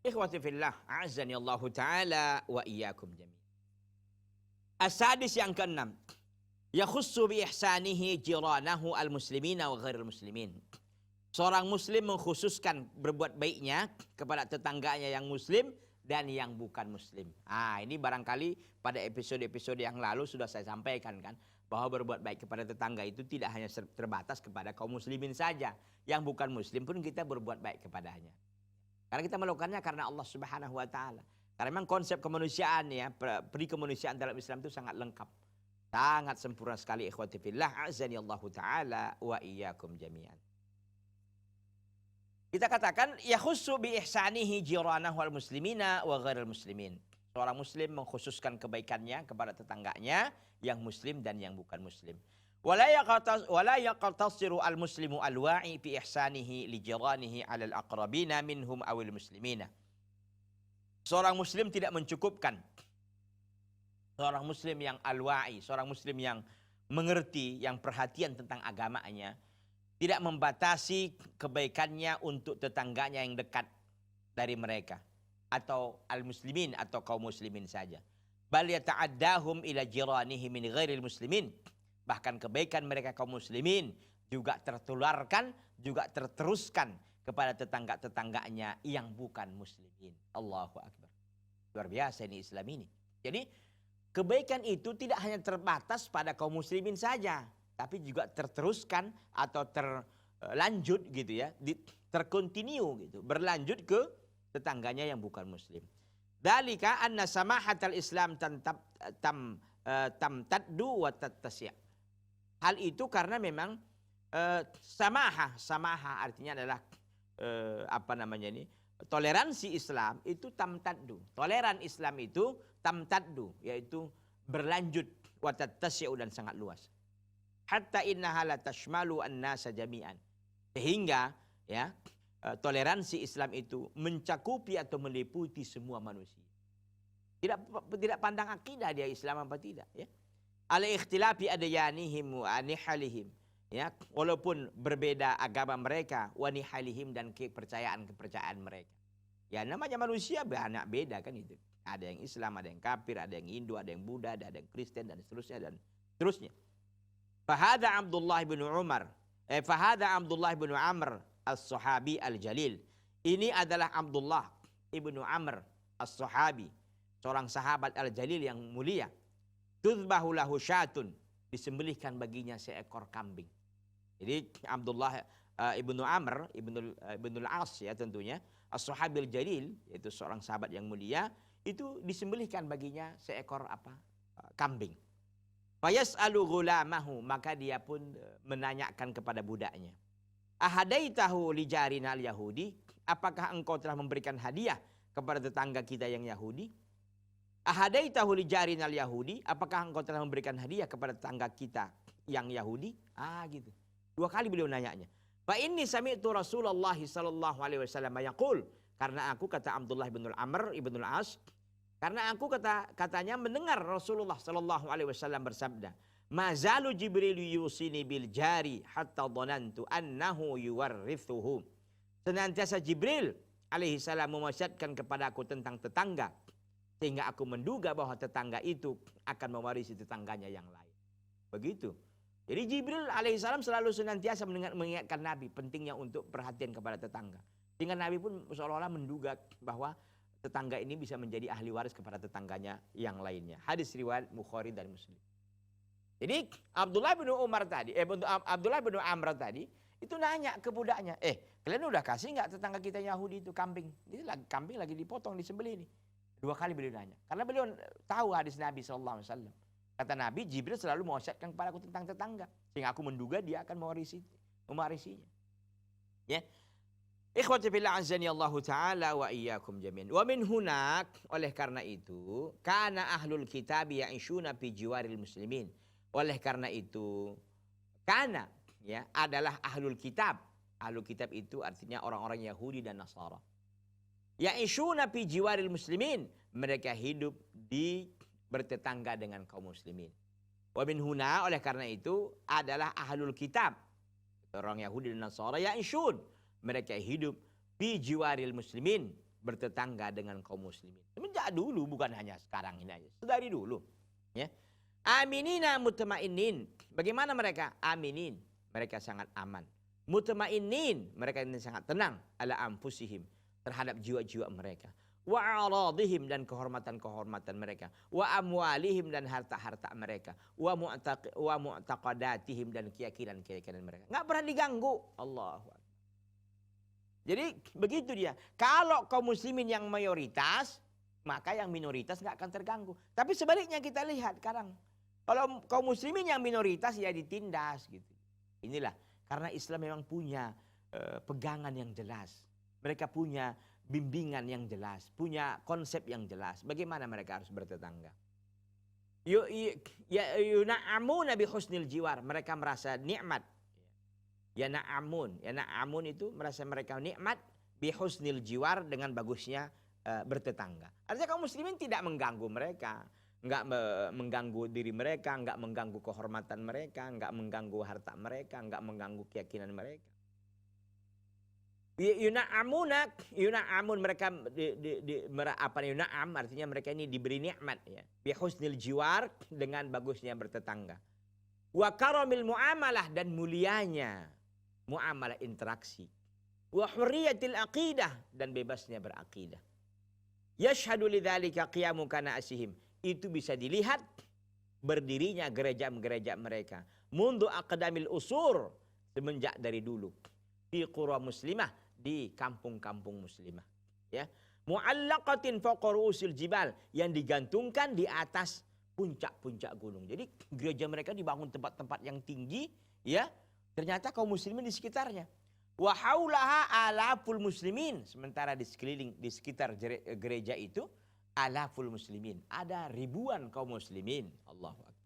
Ikhwati fillah, a'azzani Allahu ta'ala wa iyyakum jami'an. As-sadis yang keenam, yakhussu bi ihsanihi jiranahu al-muslimina wa ghairil muslimin. Seorang muslim mengkhususkan berbuat baiknya kepada tetangganya yang muslim dan yang bukan muslim. Ini barangkali pada episode-episode yang lalu sudah saya sampaikan kan, bahwa berbuat baik kepada tetangga itu tidak hanya terbatas kepada kaum muslimin saja. Yang bukan muslim pun kita berbuat baik kepadanya. Karena kita melakukannya karena Allah Subhanahu wa taala. Karena memang konsep kemanusiaan ya, perikemanusiaan dalam Islam itu sangat lengkap. Sangat sempurna sekali, ikhwati fillah, azani Allahu taala wa iyyakum jami'an. Kita katakan yakhussu bi ihsanihi jiranahu al muslimina wa ghairil muslimin. Seorang muslim mengkhususkan kebaikannya kepada tetangganya yang muslim dan yang bukan muslim. Wala yaqtasiru al muslimu al wa'i fi ihsanihi li jiranihi 'ala al aqrabina minhum awil muslimina. Seorang muslim tidak mencukupkan. Seorang muslim yang al-wa'i, seorang muslim yang mengerti, yang perhatian tentang agamanya, tidak membatasi kebaikannya untuk tetangganya yang dekat dari mereka atau al-muslimin atau kaum muslimin saja. Bal yata'addahum ila jiranihi min ghairil muslimin. Bahkan kebaikan mereka kaum muslimin juga tertularkan, juga terteruskan kepada tetangga-tetangganya yang bukan muslimin. Allahu Akbar. Luar biasa ini Islam ini. Jadi kebaikan itu tidak hanya terbatas pada kaum muslimin saja, tapi juga terteruskan atau terlanjut gitu ya, terkontinu gitu, berlanjut ke tetangganya yang bukan muslim. Dalika anna samahatal Islam tamtaddu wa tattasya'. Hal itu karena memang samaha artinya adalah toleransi Islam itu tamtaddu. Toleran Islam itu tamtaddu, yaitu berlanjut, wa tattasya' dan sangat luas. Hatta innaha la tashmalu an-nasa jami'an. Sehingga ya, toleransi Islam itu mencakupi atau meliputi semua manusia. Tidak pandang akidah dia Islam apa tidak ya. Ala ikhtilafi adyanihim wa nihalihim. Ya, walaupun berbeda agama mereka, wa nihalihim dan kepercayaan mereka. Ya, namanya manusia banyak beda kan itu. Ada yang Islam, ada yang kafir, ada yang Hindu, ada yang Buddha, ada yang Kristen dan seterusnya. Fahada Abdullah bin Amr as-Sahabi al-Jalil. Ini adalah Abdullah ibnu Amr as-Sahabi, seorang sahabat al-Jalil yang mulia. Tuzbahu lahu syatun, disembelihkan baginya seekor kambing. Jadi Abdullah ibnu Amr ibnu al-As ya tentunya, as-Sahabi al-Jalil, yaitu seorang sahabat yang mulia, itu disembelihkan baginya seekor kambing. Fayas'alu ghulamahu, maka dia pun menanyakan kepada budaknya. Ahadaitahu li jarina al-Yahudi, apakah engkau telah memberikan hadiah kepada tetangga kita yang Yahudi? Ahadaitahu li jarina al-Yahudi, apakah engkau telah memberikan hadiah kepada tetangga kita yang Yahudi? Gitu. 2 kali beliau nanyanya. Fa inni sami'tu Rasulullah sallallahu alaihi wasallam yaqul, karena aku, kata Abdullah bin Amr ibn al-As, karena aku katanya mendengar Rasulullah sallallahu alaihi wasallam bersabda, "Mazalu Jibril yusini bil jari hatta dhanantu annahu yuwarrithuhu." Senantiasa Jibril alaihi salam mewasiatkan kepada aku tentang tetangga, sehingga aku menduga bahwa tetangga itu akan mewarisi tetangganya yang lain. Begitu. Jadi Jibril alaihissalam selalu senantiasa mengingatkan Nabi pentingnya untuk perhatian kepada tetangga. Sehingga Nabi pun seolah-olah menduga bahwa tetangga ini bisa menjadi ahli waris kepada tetangganya yang lainnya. Hadis riwayat Bukhari dan Muslim. Jadi Abdullah bin Amr tadi itu nanya ke budaknya, kalian udah kasih nggak tetangga kita Yahudi itu kambing? Ini kambing lagi dipotong, disembelih nih. 2 kali beliau nanya. Karena beliau tahu hadis Nabi SAW. Kata Nabi, Jibril selalu mewasiatkan kepada aku tentang tetangga. Sehingga aku menduga dia akan mewarisinya. Ya. Ikhwati fillah azani Allahu ta'ala wa iyyakum jami'an. Wa min hunak, oleh karena itu, kana ahlul kitab ya'ishuna fi jiwaril muslimin. Oleh karena itu, kana ya adalah ahlul kitab. Ahlul kitab itu artinya orang-orang Yahudi dan Nasara. Ya'ishuna fi jiwaril muslimin, mereka hidup bertetangga dengan kaum muslimin. Wa min huna, oleh karena itu adalah ahlul kitab, orang Yahudi dan Nasara, ya'ishun, mereka hidup fi jiwaril muslimin, bertetangga dengan kaum muslimin. Semenjak dulu, bukan hanya sekarang ini aja, dari dulu. Ya. Aminina mutmainin. Bagaimana mereka? Aminin, mereka sangat aman. Mutmainin, mereka ini sangat tenang ala anfusihim, terhadap jiwa-jiwa mereka. Wa aradihim, dan kehormatan-kehormatan mereka. Wa amwalihim, dan harta-harta mereka. Wa mu'taqadatihim, dan keyakinan-keyakinan mereka. Nggak pernah diganggu. Allahu Akbar. Jadi begitu dia. Kalau kaum muslimin yang mayoritas, maka yang minoritas nggak akan terganggu. Tapi sebaliknya kita lihat sekarang. Kalau kaum muslimin yang minoritas ya ditindas gitu. Inilah karena Islam memang punya pegangan yang jelas. Mereka punya bimbingan yang jelas, punya konsep yang jelas. Bagaimana mereka harus bertetangga? Yuna'amuna bi husnil jiwar, mereka merasa nikmat. Yana'amun itu merasa mereka nikmat bi husnil jiwar, dengan bagusnya bertetangga. Artinya kaum muslimin tidak mengganggu mereka, enggak mengganggu diri mereka, enggak mengganggu kehormatan mereka, enggak mengganggu harta mereka, enggak mengganggu keyakinan mereka. Yuna'amun, mereka yuna'am artinya mereka ini diberi nikmat ya. Bi husnil jiwar, dengan bagusnya bertetangga. Wa karamil muamalah, dan mulianya muamalah interaksi. Wa hurriyatil aqidah, dan bebasnya berakidah. Yashhadu lidzalika qiyamu kana'asihim, itu bisa dilihat berdirinya gereja-gereja mereka. Mundu aqdamil usur, semenjak dari dulu. Di qura muslimah, di kampung-kampung muslimah. Ya. Mu'allaqatin fawqa ru'usil jibal, yang digantungkan di atas puncak-puncak gunung. Jadi gereja mereka dibangun tempat-tempat yang tinggi, ya. Ternyata kaum muslimin di sekitarnya. Wa haulaha alaful muslimin, sementara di sekeliling, di sekitar gereja itu alaful muslimin, ada ribuan kaum muslimin. Allahu Akbar.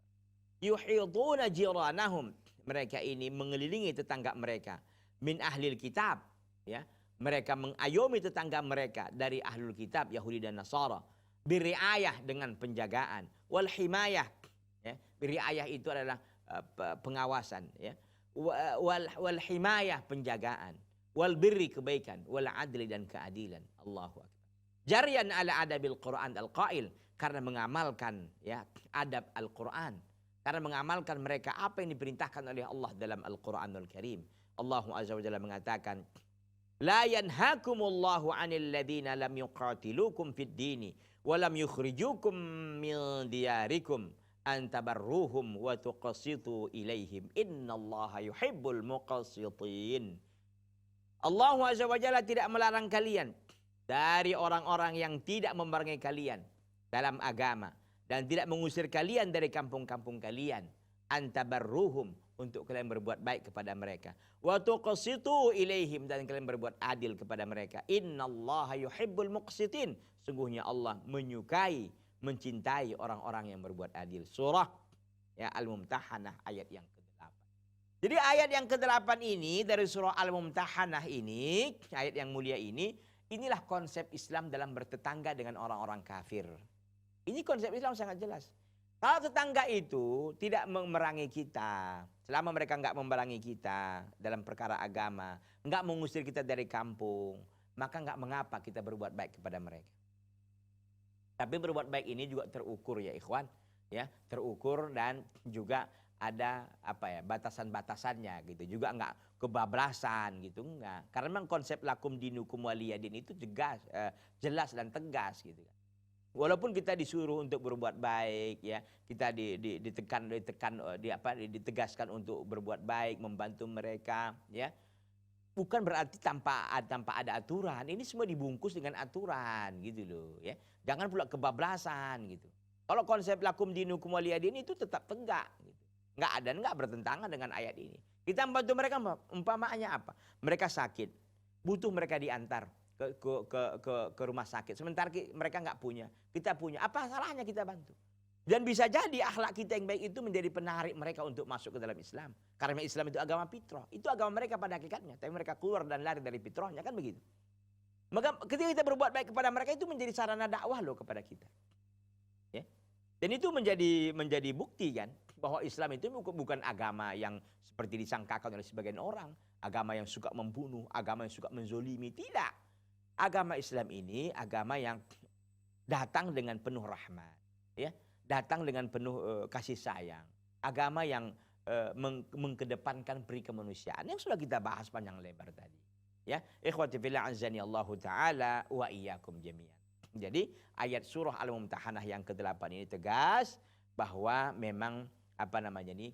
Yuhiduna jiranahum, mereka ini mengelilingi tetangga mereka. Min ahlil kitab, ya, mereka mengayomi tetangga mereka dari ahlul kitab Yahudi dan Nasara. Biriayah, dengan penjagaan. Wal himayah, ya, biriayah itu adalah pengawasan, ya. Wal himayah, penjagaan. Wal birri, kebaikan. Wal adli, dan keadilan. Allahu Akbar. Jarian ala adabil Quran al-qail, karena mengamalkan, ya, adab Al-Quran, karena mengamalkan mereka apa yang diperintahkan oleh Allah dalam Al-Quranul Karim. Allah Azza wa Jalla mengatakan, la yanhakumullahu 'anil ladzina lam yuqatilukum fid dini wa lam yukhrijukum min diyarikum an tabarruhum wa tuqsitu ilaihim innallaha yuhibbul muqsitin. Allah Azza wa Jalla tidak melarang kalian dari orang-orang yang tidak memerangi kalian dalam agama dan tidak mengusir kalian dari kampung-kampung kalian, an tabarruhum, untuk kalian berbuat baik kepada mereka. Wa tuqsitu ilaihim, dan kalian berbuat adil kepada mereka. Innallaha yuhibbul muqsitin. Sungguhnya Allah menyukai, mencintai orang-orang yang berbuat adil. Surah, ya, Al-Mumtahanah ayat yang ke-8. Jadi ayat yang ke-8 ini dari surah Al-Mumtahanah ini, ayat yang mulia ini, inilah konsep Islam dalam bertetangga dengan orang-orang kafir. Ini konsep Islam sangat jelas. Kalau tetangga itu tidak memerangi kita, selama mereka nggak memerangi kita dalam perkara agama, nggak mengusir kita dari kampung, maka nggak mengapa kita berbuat baik kepada mereka. Tapi berbuat baik ini juga terukur, ya ikhwan, ya, terukur, dan juga ada batasan-batasannya gitu. Juga nggak kebablasan gitu, enggak. Karena memang konsep lakum dinukum waliyadin itu jelas dan tegas gitu. Walaupun kita disuruh untuk berbuat baik, ya, kita ditegaskan untuk berbuat baik, membantu mereka, ya. Bukan berarti tanpa ada aturan. Ini semua dibungkus dengan aturan gitu loh, ya. Jangan pula kebablasan gitu. Kalau konsep lakum dinukum waliyadin itu tetap tegak gitu. Nggak bertentangan dengan ayat ini. Kita membantu mereka, umpamanya apa? Mereka sakit, butuh mereka diantar ke rumah sakit. Sementara mereka nggak punya, kita punya. Apa salahnya kita bantu? Dan bisa jadi akhlak kita yang baik itu menjadi penarik mereka untuk masuk ke dalam Islam. Karena Islam itu agama fitrah. Itu agama mereka pada hakikatnya. Tapi mereka keluar dan lari dari fitrahnya, kan begitu. Maka ketika kita berbuat baik kepada mereka, itu menjadi sarana dakwah loh kepada kita. Ya. Dan itu menjadi bukti kan. bahwa Islam itu bukan agama yang seperti disangkakan oleh sebagian orang, agama yang suka membunuh, agama yang suka menzolimi. Tidak. Agama Islam ini agama yang datang dengan penuh rahmat, ya, datang dengan penuh kasih sayang. Agama yang mengkedepankan peri kemanusiaan yang sudah kita bahas panjang lebar tadi. Ya, ikhwati fillah azani Allah taala wa iyyakum jami'an. Jadi ayat surah Al-Mumtahanah yang ke-8 ini tegas bahwa memang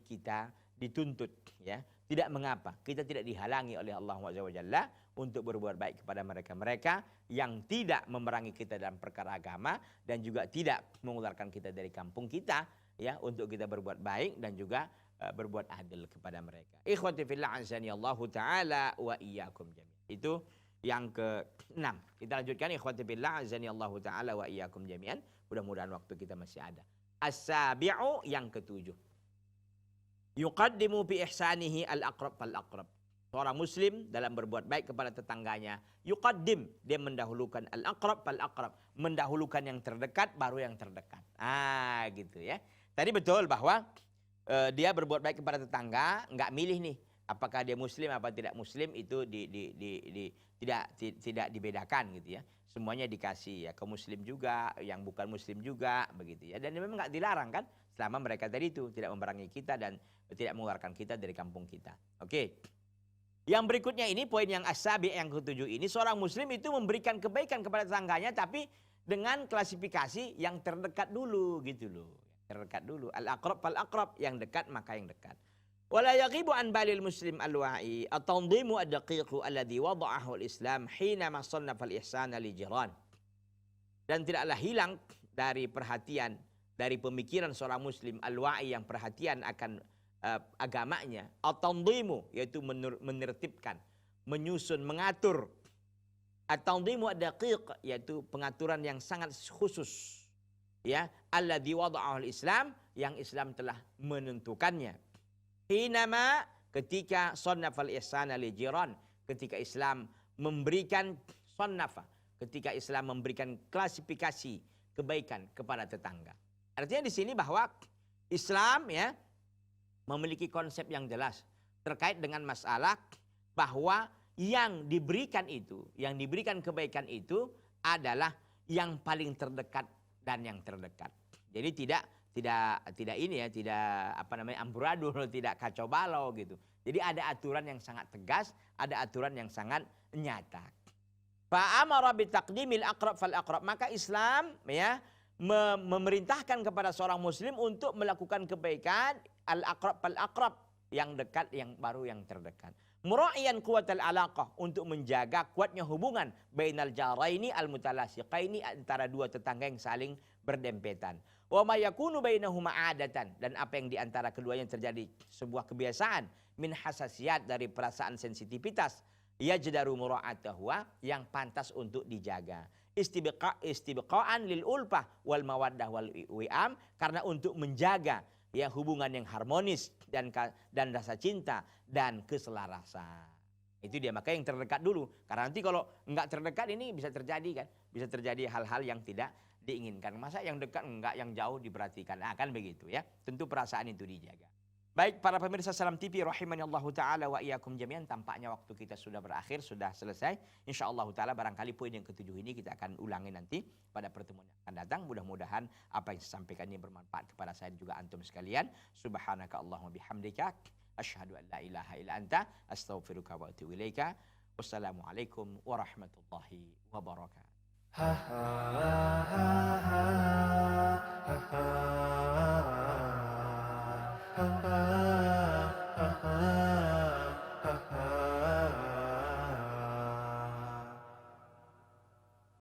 kita dituntut, ya, tidak mengapa kita tidak dihalangi oleh Allah Subhanahu untuk berbuat baik kepada mereka-mereka yang tidak memerangi kita dalam perkara agama dan juga tidak mengeluarkan kita dari kampung kita, ya, untuk kita berbuat baik dan juga berbuat adil kepada mereka. Ikhwati fillah azani Allah taala wa iyyakum jami'an. Itu yang ke-6. Kita lanjutkan ikhwati billah azani Allah taala wa iyyakum jami'an. Mudah-mudahan waktu kita masih ada. As-sabi'u yang ke-7. Yuqaddimu bi ihsanihi al-aqrab fal-aqrab. Seorang muslim dalam berbuat baik kepada tetangganya, yuqaddim, dia mendahulukan al-aqrab fal-aqrab, mendahulukan yang terdekat baru yang terdekat. Gitu ya. Tadi betul bahwa dia berbuat baik kepada tetangga, enggak milih nih apakah dia muslim apa tidak muslim, itu tidak dibedakan gitu ya. Semuanya dikasih, ya, ke muslim juga, yang bukan muslim juga, begitu ya. Dan memang nggak dilarang kan, selama mereka tadi itu tidak memerangi kita dan tidak mengeluarkan kita dari kampung kita. Oke. Yang berikutnya ini poin yang as-sabi yang ke-7 ini, seorang muslim itu memberikan kebaikan kepada tetangganya tapi dengan klasifikasi yang terdekat dulu gitu loh. Terdekat dulu. Al-aqrab fal-aqrab, yang dekat maka yang dekat. Wala yaghibu an balil muslim al-wa'i at-tanzimu ad-daqiqu alladhi wada'ahu al-Islam hina ma sannafa al-ihsana li jiran. Dan tidaklah hilang dari perhatian, dari pemikiran seorang muslim al-wa'i yang perhatian akan agamanya, at-tanzimu yaitu menertibkan, menyusun, mengatur. At-tanzimu ad-daqiq yaitu pengaturan yang sangat khusus, ya, alladhi wada'ahu al-Islam, yang Islam telah menentukannya. Hinama, ketika sannafal ihsana li jiran, ketika Islam memberikan sannafa, ketika Islam memberikan klasifikasi kebaikan kepada tetangga. Artinya di sini bahwa Islam, ya, memiliki konsep yang jelas terkait dengan masalah bahwa yang diberikan itu, yang diberikan kebaikan itu adalah yang paling terdekat dan yang terdekat. Jadi tidak ini ya, tidak amburadul, tidak kacau balau gitu. Jadi ada aturan yang sangat tegas, ada aturan yang sangat nyata. Fa amara bi taqdimil aqrab fal aqrab, maka Islam, ya, memerintahkan kepada seorang muslim untuk melakukan kebaikan al aqrab fal aqrab, yang dekat yang baru yang terdekat. Mura'iyan quwatal alaqah, untuk menjaga kuatnya hubungan bainal jaraini al mutalasiqaini, antara dua tetangga yang saling berdempetan. Wa ma yakunu bainahuma 'adatan, dan apa yang diantara keduanya terjadi sebuah kebiasaan, min hasasiyat, dari perasaan sensitivitas, yajdaru mura'atahu, yang pantas untuk dijaga. Istibqa'an lil ulfah wal mawaddah wal wi'am, karena untuk menjaga, ya, hubungan yang harmonis dan rasa cinta dan keselarasan. Itu dia, maka yang terdekat dulu. Karena nanti kalau enggak terdekat ini bisa terjadi kan, bisa terjadi hal-hal yang tidak diinginkan. Masa yang dekat enggak, yang jauh diperhatikan. Kan begitu ya. Tentu perasaan itu dijaga. Baik para pemirsa Salam TV rahimani Allah taala wa iyyakum jami'an, tampaknya waktu kita sudah berakhir, sudah selesai. Insyaallah taala barangkali poin yang ke-7 ini kita akan ulangi nanti pada pertemuan yang akan datang. Mudah-mudahan apa yang saya sampaikan ini bermanfaat kepada saya dan juga antum sekalian. Subhanaka Allahumma bihamdika asyhadu an la ilaha illa anta astaghfiruka wa atubu ilaika. Wassalamualaikum warahmatullahi wabarakatuh.